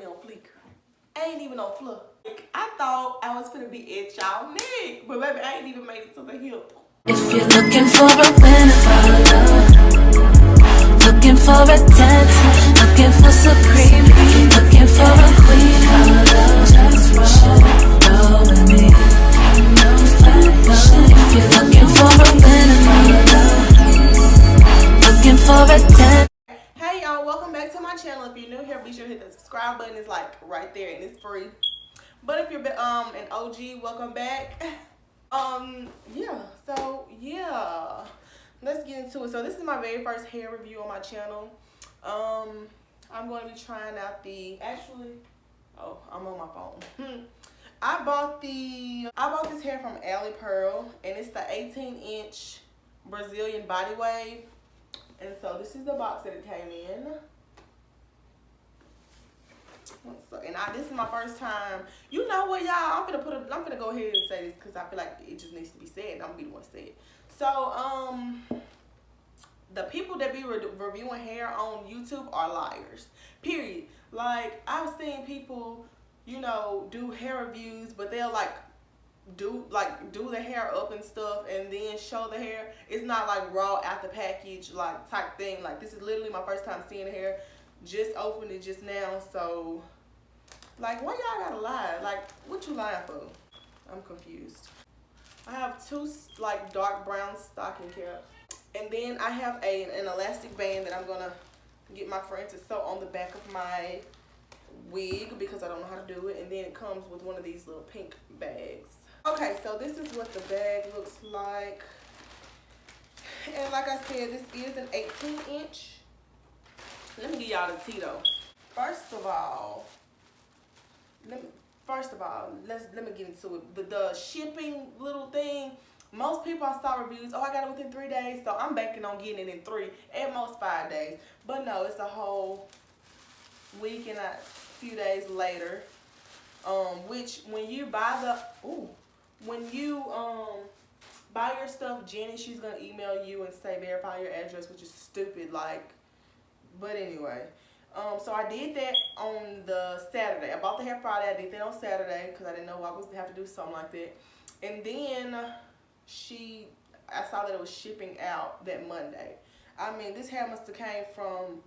me on fleek. Ain't even on fluff. Like, I thought I was gonna be at y'all neck, but baby, I ain't even made it to the hip. If you're looking for a winner for love, looking for a dance, looking for supreme, looking for a queen for love, just roll with me. If you're looking for a winner for love, looking for a dance. Hey y'all, welcome back to my channel. If you're new here, be sure to hit the subscribe button. It's like right there and it's free. But if you're an OG, welcome back. Let's get into it. So this is my very first hair review on my channel. I'm going to be trying out I'm on my phone. I bought this hair from ALIPEARL, and it's the 18-inch Brazilian body wave. And so this is the box that it came in. This is my first time. You know what, y'all? I'm gonna go ahead and say this because I feel like it just needs to be said. I'm gonna be the one to say it. So, the people that be reviewing hair on YouTube are liars. Period. Like, I've seen people, you know, do hair reviews, but they'll do the hair up and stuff and then show the hair. It's not like raw out the package like type thing. Like, this is literally my first time seeing the hair. Just opened it just now, so like, why y'all gotta lie? Like, what you lying for? I'm confused. I have two like dark brown stocking caps, and then I have an elastic band that I'm gonna get my friend to sew on the back of my wig because I don't know how to do it. And then it comes with one of these little pink bags. Okay, so this is what the bag looks like. And like I said, this is an 18-inch. Let me give y'all the tea though. First of all, let me get into it. The shipping little thing. Most people I saw reviews, oh, I got it within 3 days, so I'm banking on getting it in 3, at most 5 days. But no, it's a whole week and a few days later. Which when you buy buy your stuff, Jenny, she's gonna email you and say verify your address, which is stupid. Like, but anyway. So I did that on the Saturday. I bought the hair Friday. I did that on Saturday because I didn't know I was gonna have to do something like that. And then I saw that it was shipping out that Monday. I mean, this hair must have came from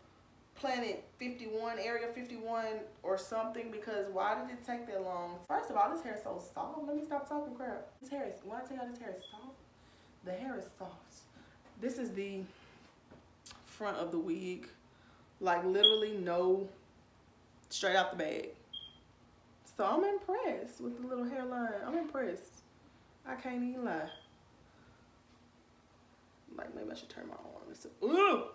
Planet 51, Area 51 or something, because why did it take that long? First of all, this hair is so soft. Let me stop talking crap. When I tell y'all this hair is soft, the hair is soft. This is the front of the wig. Like, literally no, straight out the bag. So I'm impressed with the little hairline. I'm impressed. I can't even lie. Like, maybe I should turn my arm. Ooh!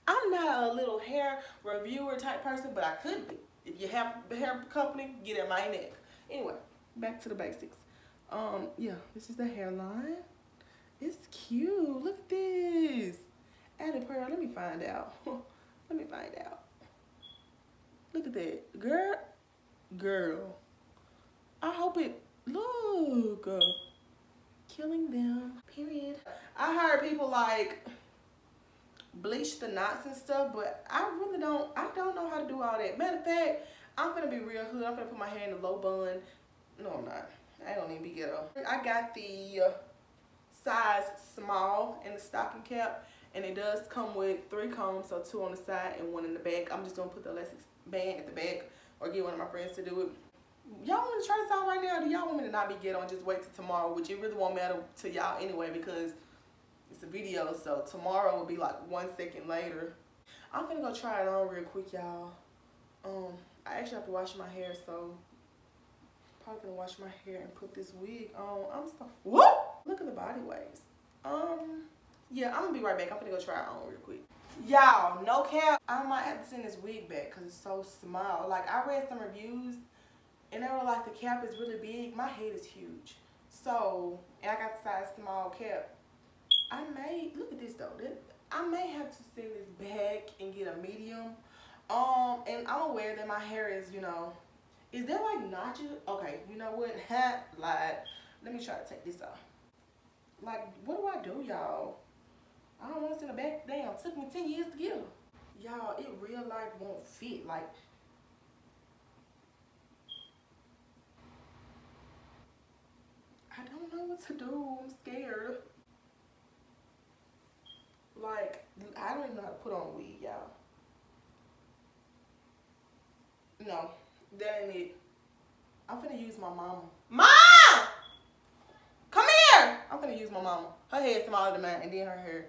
I'm not a little hair reviewer type person, but I could be. If you have a hair company, get in my neck. Anyway, back to the basics. Yeah, this is the hairline. It's cute. Look at this. ALIPEARL, let me find out. Let me find out. Look at that. Girl. I hope it, look. Killing them, period. I heard people like bleach the knots and stuff, but I don't know how to do all that. Matter of fact, I'm gonna be real hood. I'm gonna put my hair in a low bun. No, I'm not. I don't even be ghetto. I got the size small in the stocking cap. And it does come with 3 combs, so 2 on the side and 1 in the back. I'm just gonna put the elastic band at the back or get one of my friends to do it. Y'all want to try this out right now? Do y'all want me to not be ghetto and just wait till tomorrow? Which it really won't matter to y'all anyway because it's a video, so tomorrow will be like 1 second later. I'm gonna go try it on real quick, y'all. I actually have to wash my hair, so probably gonna wash my hair and put this wig on. What? Look at the body waves. Yeah, I'm gonna be right back. I'm gonna go try it on real quick. Y'all, no cap. I might have to send this wig back because it's so small. Like, I read some reviews and they were like, the cap is really big. My head is huge. So, and I got the size small cap. Look at this though. I may have to send this back and get a medium. And I'm aware that my hair is, you know, is there like notches? Okay, you know what? Lied. Let me try to take this off. Like, what do I do, y'all? I don't want to send it back. Damn, it took me 10 years to get them. Y'all, it real life won't fit. Like, what to do. I'm scared. Like, I don't even know how to put on a wig, y'all. No, that ain't it. I'm finna use my mama. Mom! Come here! I'm finna use my mama. Her head's smaller than mine, and then her hair,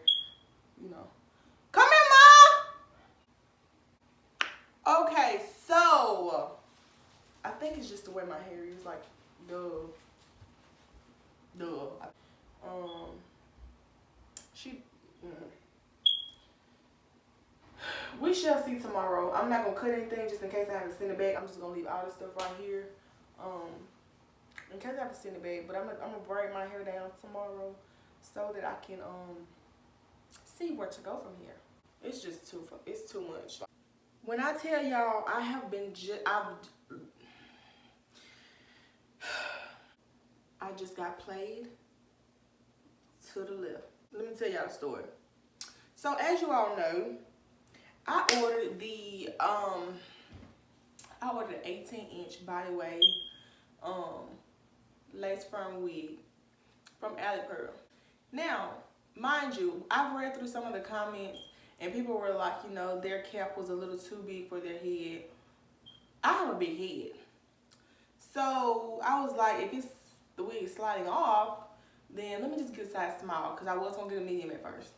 you know. Come here, Mom! Okay, so I think it's just the way my hair is, like, duh. We shall see tomorrow. I'm not gonna cut anything just in case I have to send it back. I'm just gonna leave all this stuff right here. In case I have to send it back, but I'm gonna braid my hair down tomorrow so that I can see where to go from here. It's just too much. When I tell y'all, I have been I just got played to the left. Let me tell y'all a story. So as you all know, I ordered an 18-inch body wave lace front wig from ALIPEARL. Now, mind you, I've read through some of the comments and people were like, you know, their cap was a little too big for their head. I have a big head. So I was like, if the wig is sliding off, then let me just get a size small, because I was going to get a medium at first.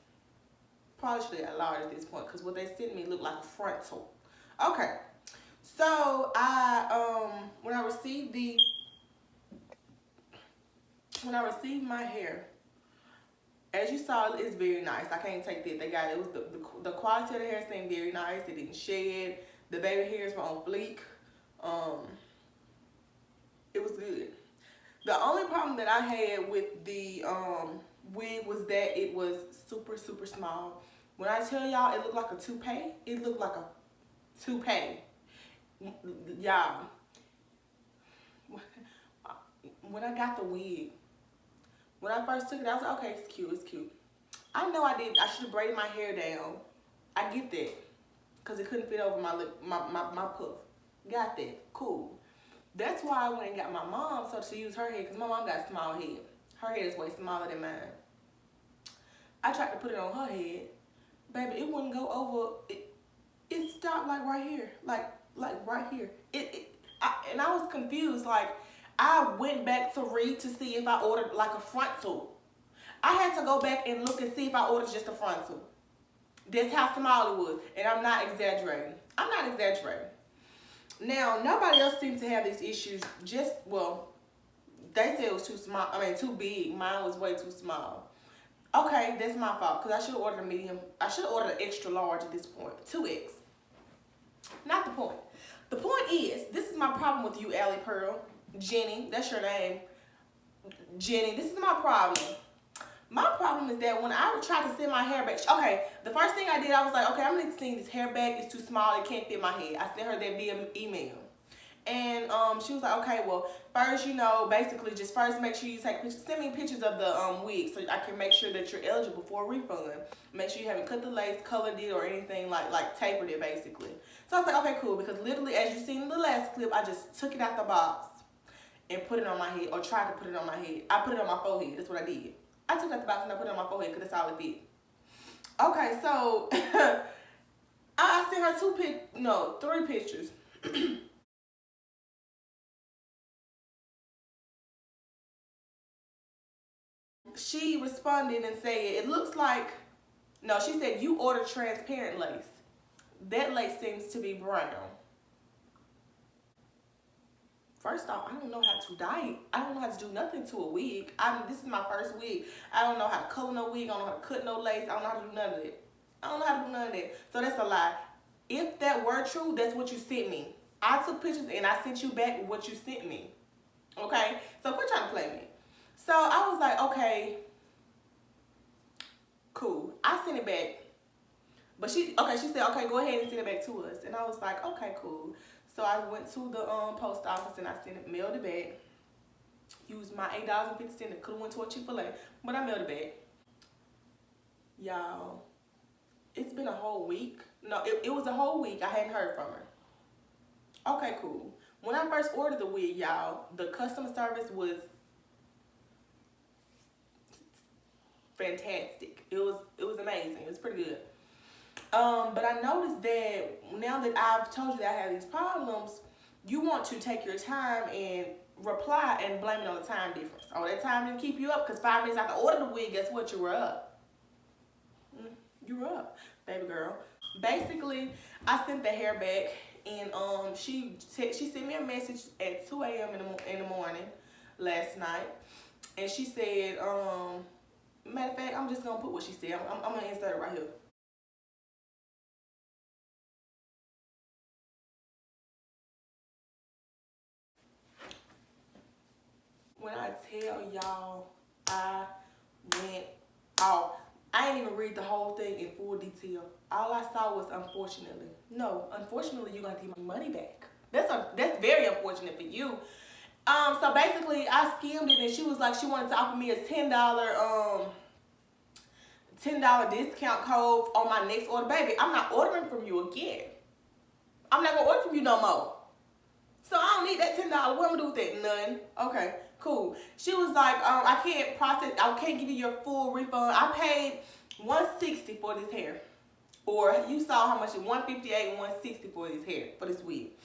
Probably should have got large at this point, because what they sent me looked like a frontal. Okay. So when I received my hair, as you saw, it's very nice. I can't take that. They got it. Was the quality of the hair seemed very nice. It didn't shed. The baby hairs were on fleek. It was good. The only problem that I had with the wig was that it was super, super small. When I tell y'all it looked like a toupee, it looked like a toupee. Y'all, when I got the wig, when I first took it, I was like, okay, it's cute, it's cute. I know I should have braided my hair down. I get that, because it couldn't fit over my lip, my puff. Got that, cool. That's why I went and got my mom so she used her head, because my mom got a small head. Her head is way smaller than mine. I tried to put it on her head. Baby, it wouldn't go over. It stopped like right here. Like right here. And I was confused. Like, I went back to read to see if I ordered like a frontal. I had to go back and look and see if I ordered just a frontal. That's how small it was. And I'm not exaggerating. I'm not exaggerating. Now, nobody else seemed to have these issues. Well, they said it was too small. I mean, too big. Mine was way too small. Okay, that's my fault, because I should have ordered a medium. I should have ordered an extra large at this point. 2X. Not the point. The point is, this is my problem with you, ALIPEARL. Jenny, that's your name. Jenny, this is my problem. My problem is that when I tried to send my hair back, okay, the first thing I did, I was like, okay, I'm going to send this hair back. It's too small. It can't fit my head. I sent her that via email. And she was like, okay, well, first, you know, basically just first make sure you take pictures. Send me pictures of the wig so I can make sure that you're eligible for a refund. Make sure you haven't cut the lace, colored it, or anything like tapered it, basically. So I was like, okay, cool, because literally, as you seen in the last clip, I just took it out the box and put it on my head, or tried to put it on my head. I put it on my forehead. That's what I did. I took it out the box and I put it on my forehead because that's all it did. Okay, so I sent her 3 pictures. She responded and said, it looks like, no, she said, you ordered transparent lace. That lace seems to be brown. First off, I don't know how to dye it. I don't know how to do nothing to a wig. This is my first wig. I don't know how to color no wig. I don't know how to cut no lace. I don't know how to do none of that. I don't know how to do none of that. So that's a lie. If that were true, that's what you sent me. I took pictures and I sent you back what you sent me. Okay? So quit trying to play me. So I was like, okay, cool. I sent it back. But she said, okay, go ahead and send it back to us. And I was like, okay, cool. So I went to the post office and I mailed it back. Used my $8.50. It could have went to a Chick-fil-A, but I mailed it back. Y'all, it's been a whole week. No, it was a whole week. I hadn't heard from her. Okay, cool. When I first ordered the wig, y'all, the customer service was fantastic. It was amazing. It was pretty good. But I noticed that now that I've told you that I have these problems, you want to take your time and reply and blame it on the time difference. Oh, that time didn't keep you up because 5 minutes after order the wig, guess what? You were up. You were up, baby girl. Basically, I sent the hair back, and she sent me a message at 2 a.m. in the morning last night, and she said, matter of fact, I'm just gonna put what she said. I'm gonna insert it right here. When I tell y'all I went off, I didn't even read the whole thing in full detail. All I saw was unfortunately. No, unfortunately, you're gonna have to give my money back. That's very unfortunate for you. So basically, I skimmed it, and she was like, she wanted to offer me a $10 discount code on my next order. Baby, I'm not ordering from you again. I'm not gonna order from you no more. So I don't need that $10. What am I gonna do with that? None. Okay, cool. She was like, I can't give you your full refund. I paid $160 for this hair. Or you saw how much it $158 and $160 for this hair, for this wig.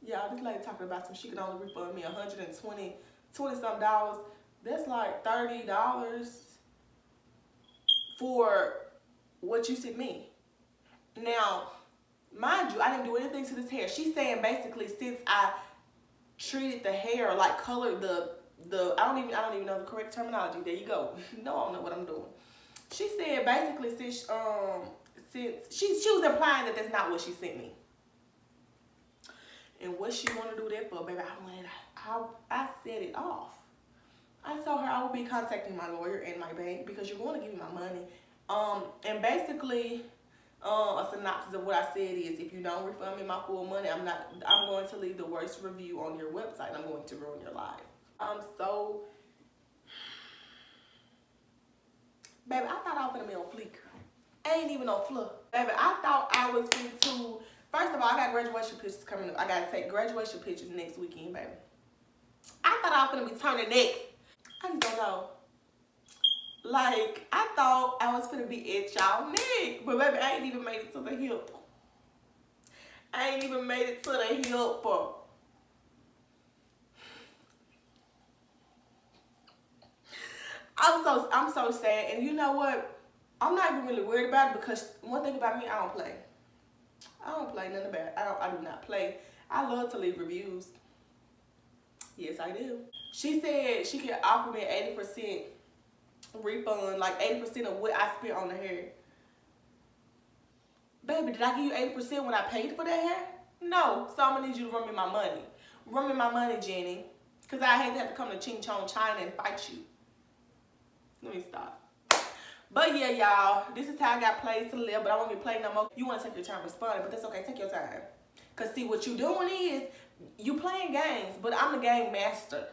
Y'all, this lady talking about some she could only refund me $120 something dollars. That's like $30 for what you sent me. Now, mind you, I didn't do anything to this hair. She's saying basically since I treated the hair, like colored the I don't even know the correct terminology. There you go. No, I don't know what I'm doing. She said basically since she was implying that that's not what she sent me. And what she want to do that for, baby, I set it off. I told her I would be contacting my lawyer and my bank because you're going to give me my money. And basically, a synopsis of what I said is, if you don't refund me my full money, I'm going to leave the worst review on your website, and I'm going to ruin your life. Baby, I thought I was gonna be on fleek. I ain't even on fluff. Baby, I thought I was going to. First of all, I got graduation pictures coming up. I gotta take graduation pictures next weekend, baby. I thought I was gonna be turning next. I just don't know. Like, I thought I was gonna be at y'all neck, but baby, I ain't even made it to the hip. I ain't even made it to the hip. I'm so sad, and you know what? I'm not even really worried about it because one thing about me, I don't play. I don't play nothing about it. I do not play. I love to leave reviews. Yes, I do. She said she could offer me an 80% refund, like 80% of what I spent on the hair. Baby, did I give you 80% when I paid for that hair? No, so I'm gonna need you to run me my money. Run me my money, Jenny. Because I hate to have to come to Ching Chong, China and fight you. Let me stop. But yeah, y'all, this is how I got plays to live, but I won't get played no more. You want to take your time responding, but that's okay. Take your time. Because see, what you doing is, you playing games, but I'm the game master.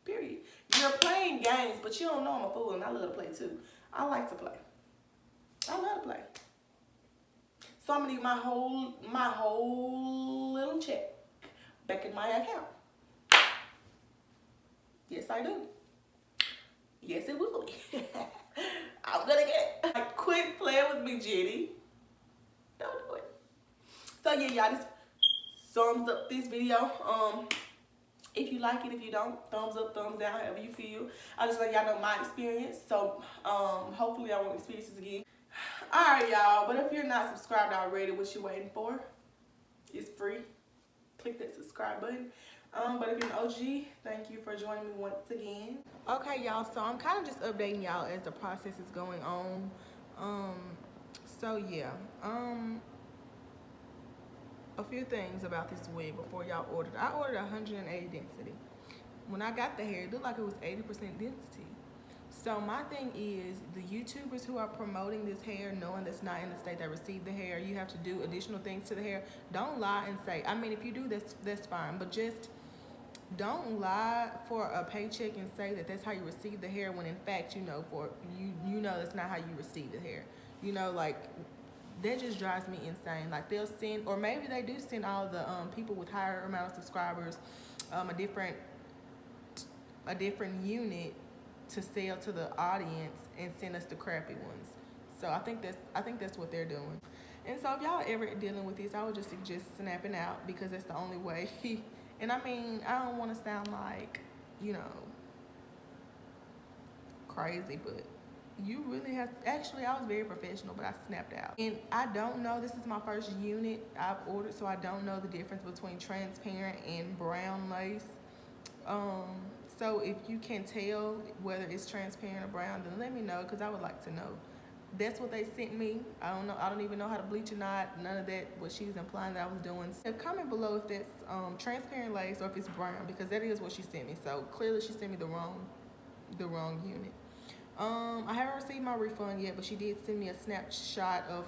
Period. You're playing games, but you don't know I'm a fool, and I love to play too. I like to play. I love to play. So I'm gonna need my whole little check back in my account. Yes, I do. Yes, it will be. I'm gonna get it. Like, quit playing with me, Jenny. Don't do it. So yeah, y'all, just thumbs up this video. If you like it, if you don't, thumbs up, thumbs down, however you feel. I just let y'all know my experience. So hopefully I won't experience this again. Alright, y'all, but if you're not subscribed already, what you waiting for? It's free. Click that subscribe button. But if you're an OG, thank you for joining me once again. Okay, y'all, so I'm kind of just updating y'all as the process is going on. So yeah, a few things about this wig before y'all ordered. I ordered 180 density. When I got the hair, it looked like it was 80% density. So my thing is, the YouTubers who are promoting this hair, knowing that's not in the state that received the hair, you have to do additional things to the hair. Don't lie and say, I mean, if you do, that's fine, but just don't lie for a paycheck and say that that's how you receive the hair, when in fact, you know, you know that's not how you receive the hair. You know, like, that just drives me insane. Like, they'll send, or maybe they do send all the people with higher amount of subscribers a different a different unit to sell to the audience and send us the crappy ones. So I think that's what they're doing. And so if y'all ever dealing with this, I would just suggest snapping out, because that's the only way. And I mean, I don't want to sound like, you know, crazy, but you really have, actually I was very professional, but I snapped out. And I don't know, this is my first unit I've ordered, so I don't know the difference between transparent and brown lace. So if you can tell whether it's transparent or brown, then let me know, because I would like to know. That's what they sent me. I don't know. I don't even know how to bleach or not. None of that, what she's implying that I was doing. So comment below if that's transparent lace or if it's brown, because that is what she sent me. So clearly she sent me the wrong unit. I haven't received my refund yet, but she did send me a snapshot of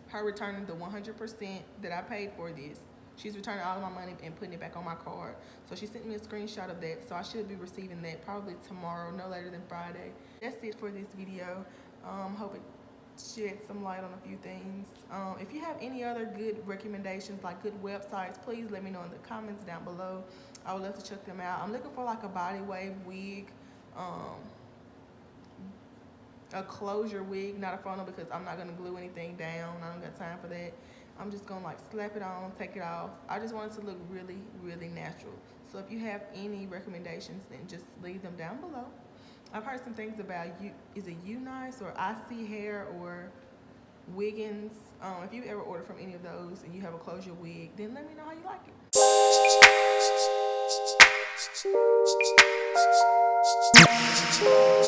her returning the 100% that I paid for this. She's returning all of my money and putting it back on my card. So she sent me a screenshot of that. So I should be receiving that probably tomorrow, no later than Friday. That's it for this video. Hope it shed some light on a few things. If you have any other good recommendations, like good websites, please let me know in the comments down below. I would love to check them out. I'm looking for like a body wave wig, a closure wig, not a frontal, because I'm not gonna glue anything down. I don't got time for that. I'm just gonna like slap it on, take it off. I just want it to look really, really natural. So if you have any recommendations, then just leave them down below. I've heard some things about is it UNICE or IC Hair or Wiggins. If you ever ordered from any of those and you have a closure wig, then let me know how you like it.